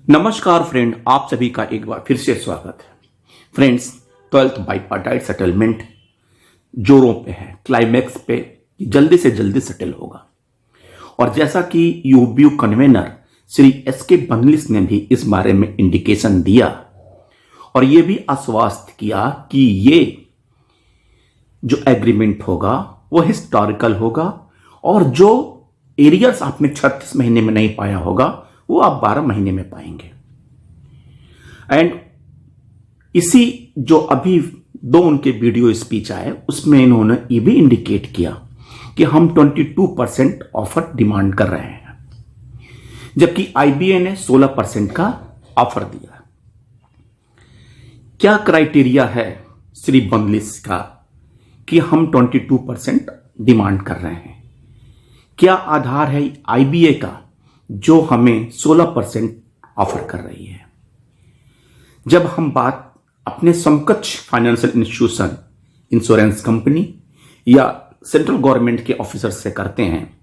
नमस्कार फ्रेंड, आप सभी का एक बार फिर से स्वागत है। फ्रेंड्स, 12th बाइपार्टाइट सेटलमेंट जोरों पे है, क्लाइमैक्स पे जल्दी से जल्दी सेटल होगा। और जैसा कि यूबीयू कन्वेनर श्री एसके बनलिस ने भी इस बारे में इंडिकेशन दिया और ये भी आश्वस्त किया कि ये जो एग्रीमेंट होगा वो हिस्टोरिकल होगा और जो एरियर्स आपने 36 महीने में नहीं पाया होगा वो आप 12 महीने में पाएंगे। एंड इसी जो अभी दो उनके वीडियो स्पीच आए उसमें इन्होंने ये भी इंडिकेट किया कि हम 22% ऑफर डिमांड कर रहे हैं, जबकि आईबीए ने 16% का ऑफर दिया। क्या क्राइटेरिया है श्री बनलिस का कि हम 22% डिमांड कर रहे हैं? क्या आधार है आईबीए का जो हमें 16% ऑफर कर रही है? जब हम बात अपने समकक्ष फाइनेंशियल इंस्टीट्यूशन, इंश्योरेंस कंपनी या सेंट्रल गवर्नमेंट के ऑफिसर से करते हैं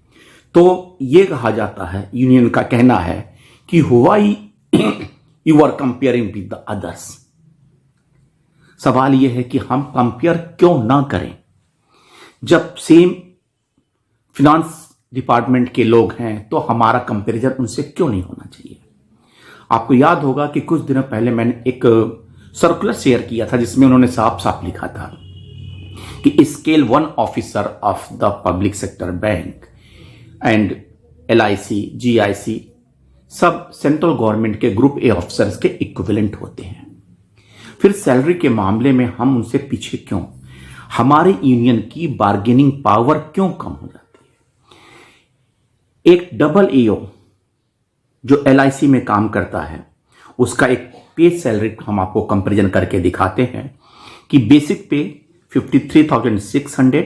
तो यह कहा जाता है, यूनियन का कहना है कि why you are comparing with the others. सवाल यह है कि हम कंपेयर क्यों ना करें जब सेम फिनांस डिपार्टमेंट के लोग हैं, तो हमारा कंपैरिजन उनसे क्यों नहीं होना चाहिए? आपको याद होगा कि कुछ दिनों पहले मैंने एक सर्कुलर शेयर किया था जिसमें उन्होंने साफ साफ लिखा था कि scale 1 officer of the public sector bank and LIC, GIC सब सेंट्रल गवर्नमेंट के ग्रुप ए ऑफिसर्स के इक्विवेलेंट होते हैं। फिर सैलरी के मामले में हम उनसे पीछे क्यों? हमारे यूनियन की बार्गेनिंग पावर क्यों कम हो जाती है? एक डबल एओ जो एलआईसी में काम करता है उसका एक पे सैलरी हम आपको कंपैरिजन करके दिखाते हैं कि बेसिक पे 53,600,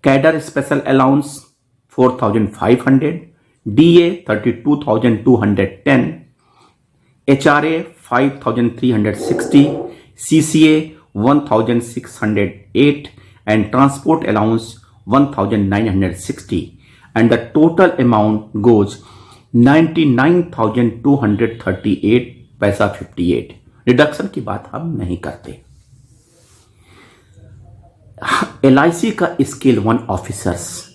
cadre special allowance 4,500, DA 32,210, HRA 5,360, CCA 1,608 and transport allowance 1,960 and the total amount goes 99,238 पैसा 58। रिडक्शन की बात हम नहीं करते। एलआईसी का स्केल 1 ऑफिसर्स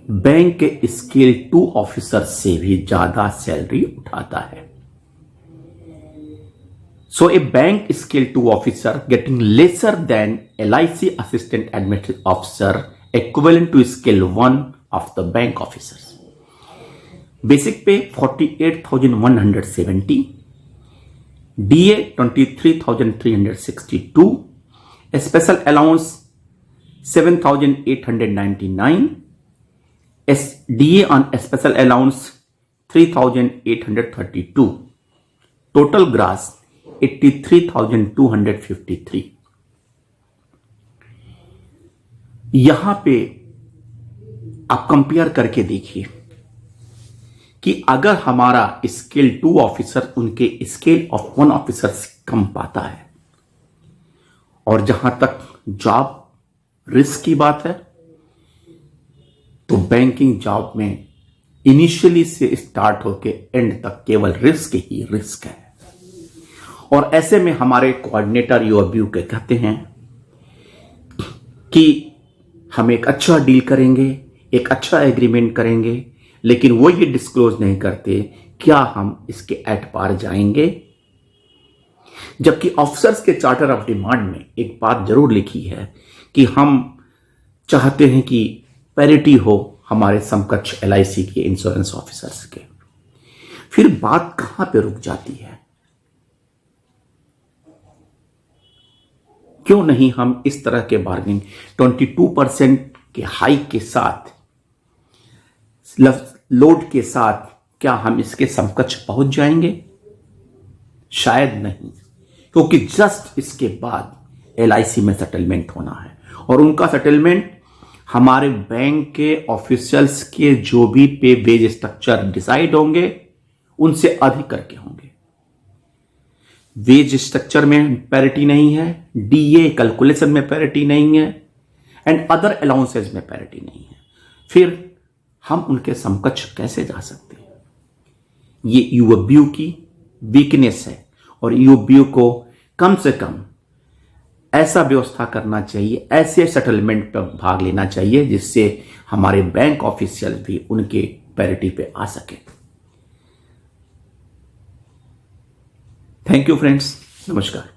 बैंक के स्केल 2 ऑफिसर्स से भी ज्यादा सैलरी उठाता है। So a bank scale 2 officer getting lesser than LIC assistant administrative officer equivalent to scale 1 of the bank officers. Basic pay 48,170, DA 23,362, special allowance 7,899, DA on special allowance 3,832, total gross 83,253। यहां पे आप compare करके देखिए कि अगर हमारा scale 2 officer उनके scale of 1 officer से कम पाता है, और जहां तक जॉब रिस्क की बात है तो बैंकिंग जॉब में इनिशियली से स्टार्ट होके एंड तक केवल रिस्क ही रिस्क है। और ऐसे में हमारे कोऑर्डिनेटर यूबीयू के कहते हैं कि हम एक अच्छा डील करेंगे, एक अच्छा एग्रीमेंट करेंगे, लेकिन वो ये डिस्क्लोज नहीं करते क्या हम इसके एट पार जाएंगे। जबकि ऑफिसर्स के चार्टर ऑफ डिमांड में एक बात जरूर लिखी है कि हम चाहते हैं कि पैरिटी हो हमारे समकक्ष एलआईसी के इंश्योरेंस ऑफिसर्स के। फिर बात कहां पे रुक जाती है? क्यों नहीं हम इस तरह के बार्गेनिंग 22% के हाइक के साथ, लोड के साथ, क्या हम इसके समकक्ष पहुंच जाएंगे? शायद नहीं, क्योंकि जस्ट इसके बाद एलआईसी में सेटलमेंट होना है और उनका सेटलमेंट हमारे बैंक के ऑफिशियल्स के जो भी पे वेज स्ट्रक्चर डिसाइड होंगे उनसे अधिक करके होंगे। वेज स्ट्रक्चर में पैरिटी नहीं है, डीए कैलकुलेशन में पैरिटी नहीं है, एंड अदर अलाउंसेज में पैरिटी नहीं है। फिर हम उनके समकक्ष कैसे जा सकते हैं? ये यूबीयू की वीकनेस है और यूबीयू को कम से कम ऐसा व्यवस्था करना चाहिए, ऐसे सेटलमेंट पर भाग लेना चाहिए जिससे हमारे बैंक ऑफिशियल भी उनके पैरिटी पे आ सके। थैंक यू फ्रेंड्स, नमस्कार।